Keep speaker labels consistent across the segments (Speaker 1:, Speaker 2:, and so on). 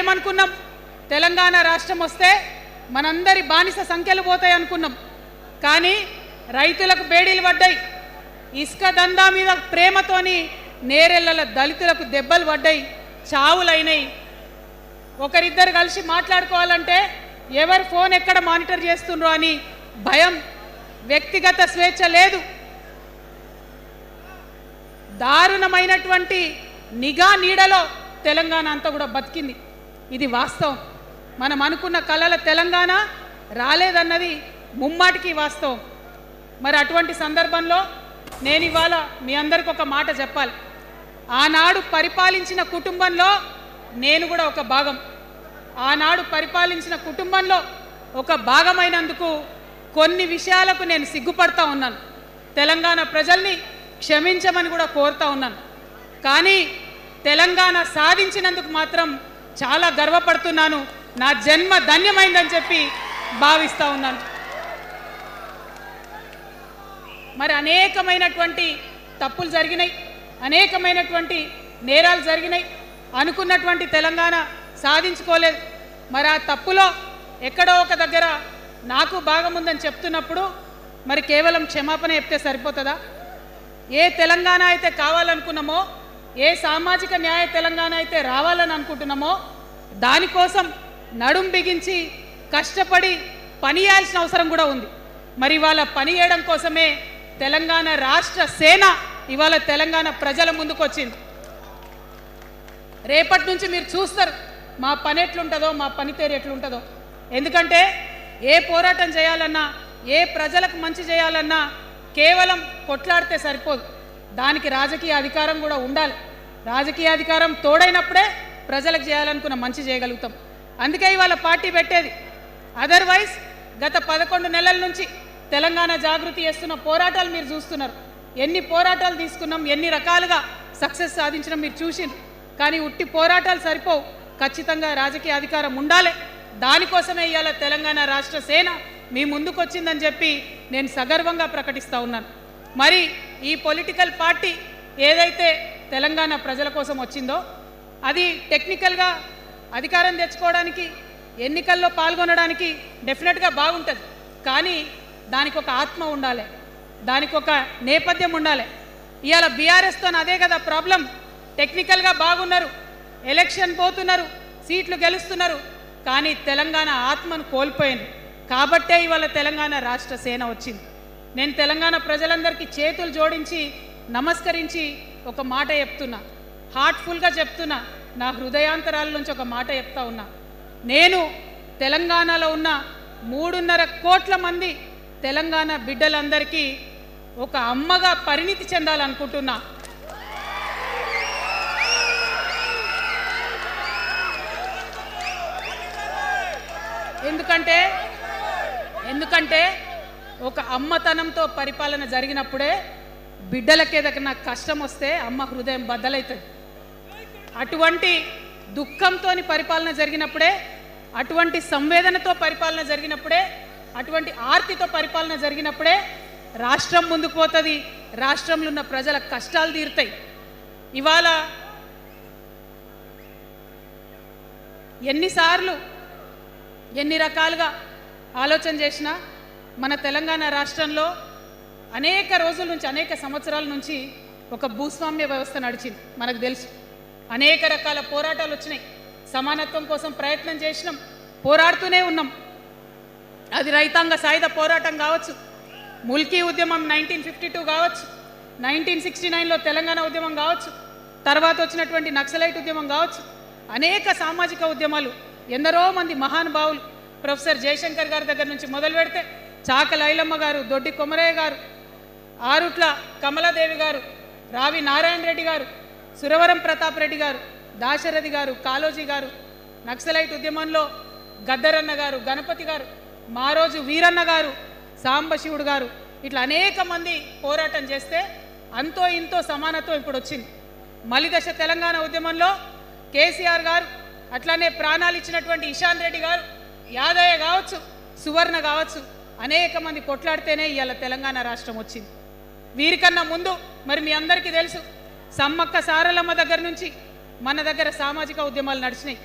Speaker 1: ఏమనుకున్నాం? తెలంగాణ రాష్ట్రం వస్తే మనందరి బానిస సంఖ్యలు పోతాయి అనుకున్నాం. కానీ రైతులకు బేడీలు పడ్డాయి, ఇసుక దందా మీద ప్రేమతోని నేరెళ్ళల దళితులకు దెబ్బలు పడ్డాయి, చావులైనాయి. ఒకరిద్దరు కలిసి మాట్లాడుకోవాలంటే ఎవరి ఫోన్ ఎక్కడ మానిటర్ చేస్తుండ్రో అని భయం, వ్యక్తిగత స్వేచ్ఛ లేదు. దారుణమైనటువంటి నిఘా నీడలో తెలంగాణ అంతా కూడా బతికింది. ఇది వాస్తవం. మనం అనుకున్న కలల తెలంగాణ రాలేదన్నది ముమ్మాటికి వాస్తవం. మరి అటువంటి సందర్భంలో నేను ఇవాళ మీ అందరికి ఒక మాట చెప్పాలి. ఆనాడు పరిపాలించిన కుటుంబంలో నేను కూడా ఒక భాగం. ఆనాడు పరిపాలించిన కుటుంబంలో ఒక భాగమైనందుకు కొన్ని విషయాలకు నేను సిగ్గుపడతా ఉన్నాను. తెలంగాణ ప్రజల్ని క్షమించమని కూడా కోరుతా ఉన్నాను. కానీ తెలంగాణ సాధించినందుకు మాత్రం చాలా గర్వపడుతున్నాను. నా జన్మ ధన్యమైందని చెప్పి భావిస్తూ ఉన్నాను. మరి అనేకమైనటువంటి తప్పులు జరిగినాయి, అనేకమైనటువంటి నేరాలు జరిగినాయి. అనుకున్నటువంటి తెలంగాణ సాధించుకోలేదు. మరి ఆ తప్పులో ఎక్కడో ఒక దగ్గర నాకు భాగం ఉందని చెప్తున్నప్పుడు మరి కేవలం క్షమాపణ చెప్తే సరిపోతుందా? ఏ తెలంగాణ అయితే కావాలనుకున్నామో, ఏ సామాజిక న్యాయ తెలంగాణ అయితే రావాలని అనుకుంటున్నామో దానికోసం నడుం బిగించి కష్టపడి పని చేయాల్సిన అవసరం కూడా ఉంది. మరి ఇవాళ పని చేయడం కోసమే తెలంగాణ రాష్ట్ర సేన ఇవాళ తెలంగాణ ప్రజల ముందుకు వచ్చింది. రేపటి నుంచి మీరు చూస్తారు మా పని ఎట్లుంటుందో, మా పనితీరు ఎట్లుంటుందో. ఎందుకంటే ఏ పోరాటం చేయాలన్నా, ఏ ప్రజలకు మంచి చేయాలన్నా కేవలం కొట్లాడితే సరిపోదు. దానికి రాజకీయ అధికారం కూడా ఉండాలి. రాజకీయ అధికారం తోడైనప్పుడే ప్రజలకు చేయాలనుకున్న మంచి చేయగలుగుతాం. అందుకే ఇవాళ పార్టీ పెట్టేది. అదర్వైజ్ గత 11 నెలల నుంచి తెలంగాణ జాగృతి చేస్తున్న పోరాటాలు మీరు చూస్తున్నారు. ఎన్ని పోరాటాలు తీసుకున్నాం, ఎన్ని రకాలుగా సక్సెస్ సాధించడం మీరు చూసిండ్రు. కానీ ఉట్టి పోరాటాలు సరిపోవు, ఖచ్చితంగా రాజకీయ అధికారం ఉండాలి. దానికోసమే ఇవాళ తెలంగాణ రాష్ట్ర సేన మీ ముందుకు వచ్చిందని చెప్పి నేను సగర్వంగా ప్రకటిస్తూ ఉన్నాను. మరి ఈ పొలిటికల్ పార్టీ ఏదైతే తెలంగాణ ప్రజల కోసం వచ్చిందో అది టెక్నికల్గా అధికారం తెచ్చుకోవడానికి, ఎన్నికల్లో పాల్గొనడానికి డెఫినెట్గా బాగుంటుంది. కానీ దానికి ఒక ఆత్మ ఉండాలి, దానికి ఒక నేపథ్యం ఉండాలి. ఇవాళ బీఆర్ఎస్తో అదే కదా ప్రాబ్లం. టెక్నికల్గా బాగున్నారు, ఎలక్షన్ పోతున్నారు, సీట్లు గెలుస్తున్నారు, కానీ తెలంగాణ ఆత్మను కోల్పోయింది. కాబట్టే ఇవాళ తెలంగాణ రాష్ట్ర సేన వచ్చింది. నేను తెలంగాణ ప్రజలందరికీ చేతులు జోడించి నమస్కరించి ఒక మాట చెప్తున్నా, హార్ట్ఫుల్గా చెప్తున్నా, నా హృదయాంతరాల నుంచి ఒక మాట చెప్తా ఉన్నా. నేను తెలంగాణలో ఉన్న 3.5 కోట్ల మంది తెలంగాణ బిడ్డలందరికీ ఒక అమ్మగా పరిణితి చెందాలనుకుంటున్నా. ఎందుకంటే ఒక అమ్మతనంతో పరిపాలన జరిగినప్పుడే బిడ్డలకి ఏదైనా కష్టం వస్తే అమ్మ హృదయం బద్దలవుతుంది. అటువంటి దుఃఖంతో పరిపాలన జరిగినప్పుడే, అటువంటి సంవేదనతో పరిపాలన జరిగినప్పుడే, అటువంటి ఆర్తితో పరిపాలన జరిగినప్పుడే రాష్ట్రం ముందుకు పోతుంది, రాష్ట్రంలో ఉన్న ప్రజల కష్టాలు తీరుతాయి. ఇవాళ ఎన్నిసార్లు ఎన్ని రకాలుగా ఆలోచన చేసినా మన తెలంగాణ రాష్ట్రంలో అనేక రోజుల నుంచి, అనేక సంవత్సరాల నుంచి ఒక భూస్వామ్య వ్యవస్థ నడిచింది. మనకు తెలుసు, అనేక రకాల పోరాటాలు వచ్చినాయి. సమానత్వం కోసం ప్రయత్నం చేసినాం, పోరాడుతూనే ఉన్నాం. అది రైతాంగ సాయుధ పోరాటం కావచ్చు, ముల్కీ ఉద్యమం 1952 కావచ్చు, 1969లో తెలంగాణ ఉద్యమం కావచ్చు, తర్వాత వచ్చినటువంటి నక్సలైట్ ఉద్యమం కావచ్చు, అనేక సామాజిక ఉద్యమాలు, ఎందరో మంది మహానుభావులు, ప్రొఫెసర్ జయశంకర్ గారి దగ్గర నుంచి మొదలు పెడితే చాకల ఐలమ్మ గారు, దొడ్డి కొమరయ్య గారు, ఆరుట్ల కమలాదేవి గారు, రావి నారాయణ రెడ్డి గారు, సురవరం ప్రతాప్ రెడ్డి గారు, దాశరథి గారు, కాళోజీ గారు, నక్సలైట్ ఉద్యమంలో గద్దరన్న గారు, గణపతి గారు, మారోజు వీరన్న గారు, సాంబశివుడు గారు, ఇట్లా అనేక మంది పోరాటం చేస్తే అంతో ఇంతో సమానత్వం ఇప్పుడు వచ్చింది. మలిదశ తెలంగాణ ఉద్యమంలో కేసీఆర్ గారు, అట్లానే ప్రాణాలు ఇచ్చినటువంటి ఇషాన్ రెడ్డి గారు, యాదయ్య కావచ్చు, సువర్ణ కావచ్చు, అనేక మంది కొట్లాడితేనే ఇవాళ తెలంగాణ రాష్ట్రం వచ్చింది. వీరికన్నా ముందు మరి మీ అందరికీ తెలుసు, సమ్మక్క సారలమ్మ దగ్గర నుంచి మన దగ్గర సామాజిక ఉద్యమాలు నడిచినాయి.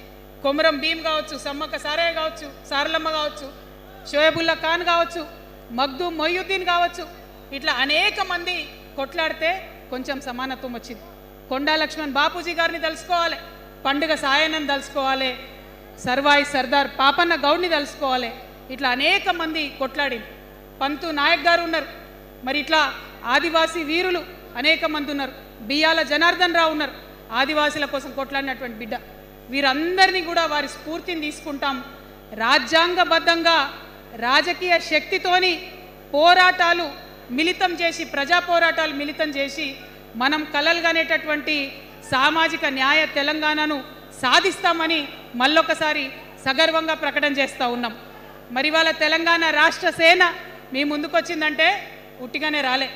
Speaker 1: కొమరం భీమ్ కావచ్చు, సమ్మక్క సారయ్య కావచ్చు, సారలమ్మ కావచ్చు, షోయబుల్లా ఖాన్ కావచ్చు, మగ్దూ మొయ్యుద్దీన్ కావచ్చు, ఇట్లా అనేక మంది కొట్లాడితే కొంచెం సమానత్వం వచ్చింది. కొండా లక్ష్మణ్ బాపూజీ గారిని తలుసుకోవాలి, పండుగ సాయన్నని తలుసుకోవాలి, సర్వాయి సర్దార్ పాపన్న గౌడ్ని తలుసుకోవాలి. ఇట్లా అనేక మంది కొట్లాడింది. పంతు నాయక్ గారు ఉన్నారు. మరి ఇట్లా ఆదివాసీ వీరులు అనేక మంది ఉన్నారు. బియ్యాల జనార్దన్ రావు ఉన్నారు, ఆదివాసీల కోసం కొట్లాడినటువంటి బిడ్డ. వీరందరినీ కూడా వారి స్ఫూర్తిని తీసుకుంటాం. రాజ్యాంగబద్ధంగా రాజకీయ శక్తితోని పోరాటాలు మిళితం చేసి, ప్రజా పోరాటాలు మిళితం చేసి మనం కలలుగానేటటువంటి సామాజిక న్యాయ తెలంగాణను సాధిస్తామని మళ్ళొకసారి సగర్వంగా ప్రకటన చేస్తూ ఉన్నాం. మరి వాళ్ళ తెలంగాణ రాష్ట్ర సేన మీ ముందుకొచ్చిందంటే ఉట్టిగానే రాలే.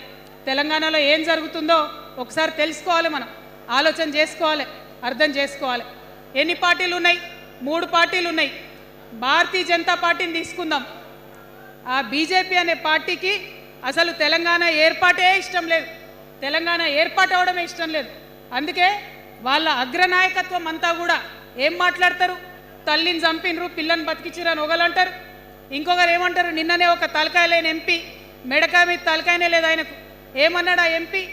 Speaker 1: తెలంగాణలో ఏం జరుగుతుందో ఒకసారి తెలుసుకోవాలి, మనం ఆలోచన చేసుకోవాలి, అర్థం చేసుకోవాలి. ఎన్ని పార్టీలు ఉన్నాయి? 3 పార్టీలు ఉన్నాయి. భారతీయ జనతా పార్టీని తీసుకుందాం. ఆ బీజేపీ అనే పార్టీకి అసలు తెలంగాణ ఏర్పాటే ఇష్టం లేదు, తెలంగాణ ఏర్పాటు అవడమే ఇష్టం లేదు. అందుకే వాళ్ళ అగ్రనాయకత్వం అంతా కూడా ఏం మాట్లాడతారు? తల్లిని చంపినరు, పిల్లని బతికించారు అని ఒకరు, ఇంకొకరు ఏమంటారు? నిన్ననే ఒక తలకాయ లేని ఎంపీ, మెడకాయ మీద తలకాయనే లేదు ఆయనకు, ఏమన్నాడు ఆ ఎంపీ?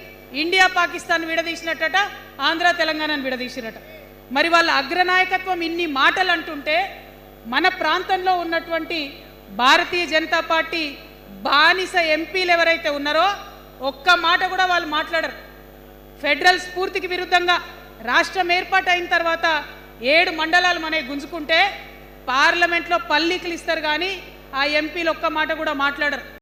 Speaker 1: ఇండియా పాకిస్తాన్ విడదీసినట్టట, ఆంధ్ర తెలంగాణను విడదీసిరట. మరి వాళ్ళ అగ్రనాయకత్వం ఇన్ని మాటలు అంటుంటే మన ప్రాంతంలో ఉన్నటువంటి భారతీయ జనతా పార్టీ బానిస ఎంపీలు ఎవరైతే ఉన్నారో ఒక్క మాట కూడా వాళ్ళు మాట్లాడరు. ఫెడరల్ స్ఫూర్తికి విరుద్ధంగా రాష్ట్రం ఏర్పాటు అయిన తర్వాత 7 మండలాలు మనకి గుంజుకుంటే పార్లమెంట్లో పల్లీకులు ఇస్తారు, కానీ ఆ ఎంపీలు ఒక్క మాట కూడా మాట్లాడరు.